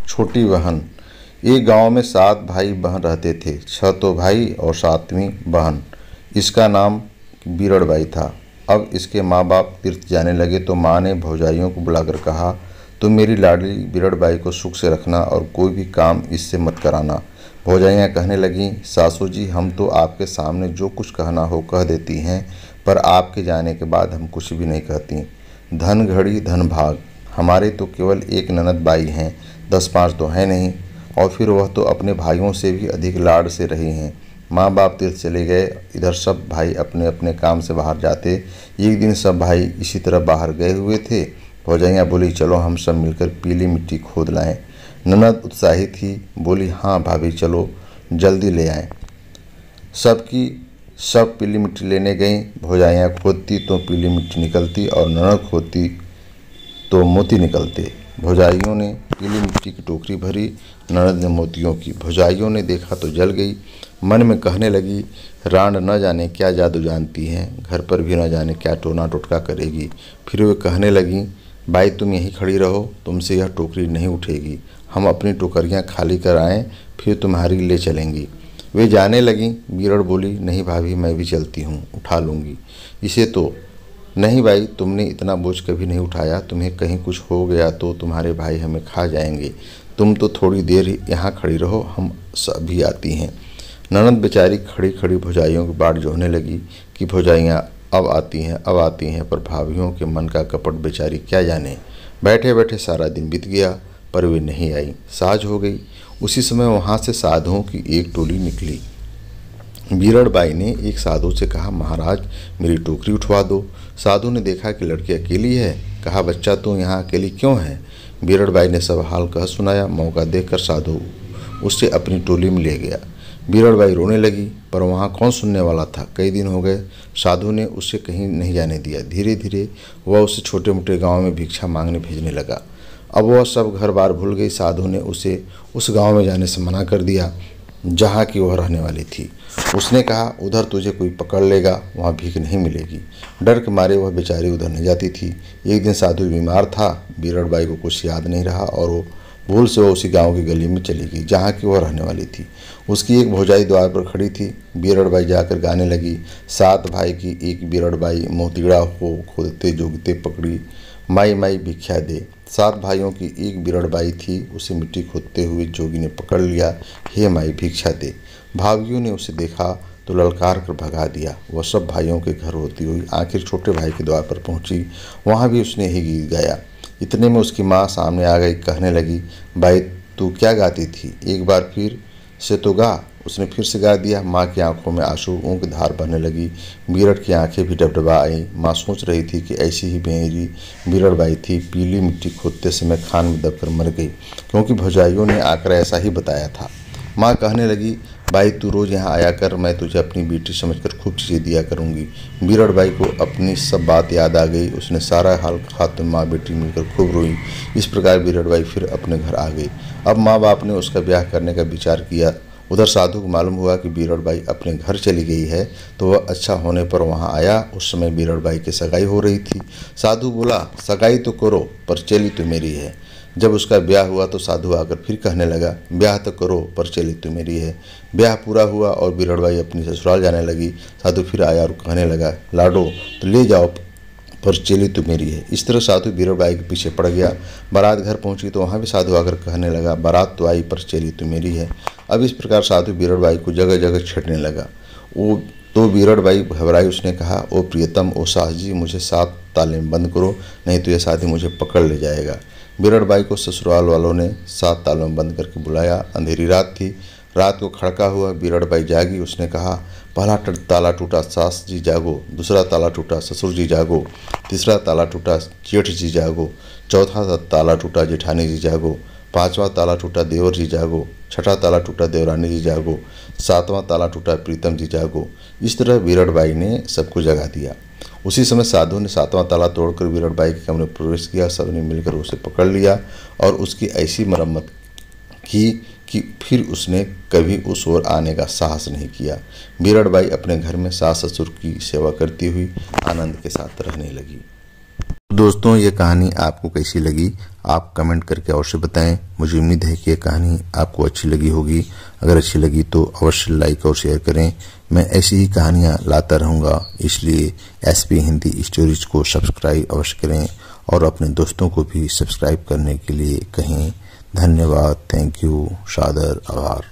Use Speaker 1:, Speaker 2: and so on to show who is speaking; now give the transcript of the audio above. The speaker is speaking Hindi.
Speaker 1: छोटी बहन। एक गांव में 7 भाई बहन रहते थे। 6 तो भाई और 7वीं बहन। इसका नाम बीरड़बाई था। अब इसके माँ बाप तीर्थ जाने लगे तो माँ ने भौजाइयों को बुलाकर कहा, तुम मेरी लाडली बीरड़बाई को सुख से रखना और कोई भी काम इससे मत कराना। भौजाइयाँ कहने लगीं, सासू जी, हम तो आपके सामने जो कुछ कहना हो कह देती हैं, पर आपके जाने के बाद हम कुछ भी नहीं कहती। धन घड़ी धन भाग। हमारे तो केवल एक ननद बाई हैं, 10-5 तो हैं नहीं, और फिर वह तो अपने भाइयों से भी अधिक लाड से रही हैं। माँ बाप तीर्थ चले गए। इधर सब भाई अपने अपने काम से बाहर जाते। एक दिन सब भाई इसी तरह बाहर गए हुए थे। भौजाइयाँ बोली, चलो हम सब मिलकर पीली मिट्टी खोद लाएं। ननद उत्साहित थी, बोली, हाँ भाभी, चलो जल्दी ले आएं। सब पीली मिट्टी लेने गईं। भौजाइयाँ खोदती तो पीली मिट्टी निकलती और ननद खोदती तो मोती निकलते। भौजाइयों ने पीली मिट्टी की टोकरी भरी, ननद ने मोतियों की। भौजाइयों ने देखा तो जल गई। मन में कहने लगी, रांड न जाने क्या जादू जानती हैं, घर पर भी न जाने क्या टोना टोटका करेगी। फिर वे कहने लगीं, बाई तुम यहीं खड़ी रहो, तुमसे यह टोकरी नहीं उठेगी। हम अपनी टोकरियाँ खाली कर आएँ, फिर तुम्हारी ले चलेंगी। वे जाने लगीं। बीरड़ बोली, नहीं भाभी, मैं भी चलती हूँ, उठा लूँगी इसे तो। नहीं बाई, तुमने इतना बोझ कभी नहीं उठाया, तुम्हें कहीं कुछ हो गया तो तुम्हारे भाई हमें खा जाएंगे। तुम तो थोड़ी देर यहाँ खड़ी रहो, हम अभी आती हैं। ननद बेचारी खड़ी खड़ी भौजाइयों की बाट जोहने लगी कि भौजाइयाँ अब आती हैं, पर भाभियों के मन का कपट बेचारी क्या जाने। बैठे बैठे सारा दिन बीत गया, पर वे नहीं आई। साँझ हो गई। उसी समय वहाँ से साधुओं की एक टोली निकली। बीरड़बाई ने एक साधु से कहा, महाराज, मेरी टोकरी उठवा दो। साधु ने देखा कि लड़की अकेली है। कहा, बच्चा, तू यहाँ अकेली क्यों है? बीरड़बाई ने सब हाल कह सुनाया। मौका देखकर साधु उससे अपनी टोली में ले गया। बीरड़बाई रोने लगी, पर वहाँ कौन सुनने वाला था। कई दिन हो गए, साधु ने उसे कहीं नहीं जाने दिया। धीरे धीरे वह उसे छोटे मोटे गाँव में भिक्षा मांगने भेजने लगा। अब वह सब घर बार भूल गई। साधु ने उसे उस गाँव में जाने से मना कर दिया जहाँ की वह रहने वाली थी। उसने कहा, उधर तुझे कोई पकड़ लेगा, वहाँ भीख नहीं मिलेगी। डर के मारे वह बेचारी उधर नहीं जाती थी। एक दिन साधु बीमार था। बीरड़बाई को कुछ याद नहीं रहा और वो भूल से वो उसी गांव की गली में चली गई जहाँ की वह रहने वाली थी। उसकी एक भौजाई द्वार पर खड़ी थी। बीरड़बाई जाकर गाने लगी, 7 भाई की एक बीरड़बाई, मोतीड़ा हो खोदते जोगते पकड़ी, माई माई भिक्षा दे। 7 भाइयों की एक बीरड़बाई थी, उसे मिट्टी खोदते हुए जोगी ने पकड़ लिया, हे माई भिक्षा दे। भावियों ने उसे देखा तो ललकार कर भगा दिया। वह सब भाइयों के घर होती हुई आखिर छोटे भाई के द्वार पर पहुंची। वहां भी उसने ही गीत गाया। इतने में उसकी माँ सामने आ गई। कहने लगी, बाई, तू क्या गाती थी? एक बार फिर से तो गा। उसने फिर से गा दिया। माँ की आंखों में आंसुओं की धार बहने लगी। बीरड़ की आंखें भी डबडबा आईं। माँ सोच रही थी कि ऐसी ही मेरी बीरड़बाई थी, पीली मिट्टी खोदते समय खान में दबकर मर गई, क्योंकि भौजाइयों ने आकर ऐसा ही बताया था। माँ कहने लगी, बाई, तू रोज़ यहाँ आया कर, मैं तुझे अपनी बेटी समझकर खूब चीज़ें दिया करूँगी। बीरड़बाई को अपनी सब बात याद आ गई। उसने सारा हाल कहा तो माँ बेटी मिलकर खूब रोई। इस प्रकार बीरड़बाई फिर अपने घर आ गई। अब माँ बाप ने उसका ब्याह करने का विचार किया। उधर साधु को मालूम हुआ कि बीरड़बाई अपने घर चली गई है, तो वह अच्छा होने पर वहाँ आया। उस समय बीरड़बाई की सगाई हो रही थी। साधु बोला, सगाई तो करो, पर चेली तो मेरी है। जब उसका ब्याह हुआ तो साधु आकर फिर कहने लगा, ब्याह तो करो, पर चेली तो मेरी है। ब्याह पूरा हुआ और बीरड़बाई अपनी ससुराल जाने लगी। साधु फिर आया और कहने लगा, लाडो, तो ले जाओ, पर चेली तो मेरी है। इस तरह साधु बीरड़बाई के पीछे पड़ गया। बारात घर पहुंची तो वहां भी साधु आकर कहने लगा, बारात तो आई, पर चेली तो मेरी है। अब इस प्रकार साधु बीरड़बाई को जगह जगह छेड़ने लगा। वो तो बीरड़बाई घबराई। उसने कहा, ओ प्रियतम, ओ सास जी, मुझे 7 ताले में बंद करो, नहीं तो यह साथी मुझे पकड़ ले जाएगा। बीरड़बाई को ससुराल वालों ने 7 तालों में बंद करके बुलाया। अंधेरी रात थी। रात को खड़का हुआ। बीरड़बाई जागी। उसने कहा, पहला ताला टूटा, सास जी जागो। दूसरा ताला टूटा, ससुर जी जागो। तीसरा ताला टूटा, जेठ जी जागो। चौथा ताला टूटा, जेठानी जी जागो। 5वां ताला टूटा, देवर जी जागो। 6ठा ताला टूटा, देवरानी जी जागो। 7वां ताला टूटा, प्रीतम जी जागो। इस तरह बीरड़बाई ने सबको जगा दिया। उसी समय साधु ने 7वां ताला तोड़कर बीरड़बाई के कमरे में प्रवेश किया। सबने मिलकर उसे पकड़ लिया और उसकी ऐसी मरम्मत की कि फिर उसने कभी उस ओर आने का साहस नहीं किया। बीरड़बाई अपने घर में सास ससुर की सेवा करती हुई आनंद के साथ रहने लगी। दोस्तों, ये कहानी आपको कैसी लगी आप कमेंट करके अवश्य बताएं। मुझे उम्मीद है कि ये कहानी आपको अच्छी लगी होगी। अगर अच्छी लगी तो अवश्य लाइक और शेयर करें। मैं ऐसी ही कहानियां लाता रहूंगा, इसलिए एसपी हिंदी स्टोरीज को सब्सक्राइब अवश्य करें और अपने दोस्तों को भी सब्सक्राइब करने के लिए कहें। धन्यवाद, थैंक यू, सादर आभार।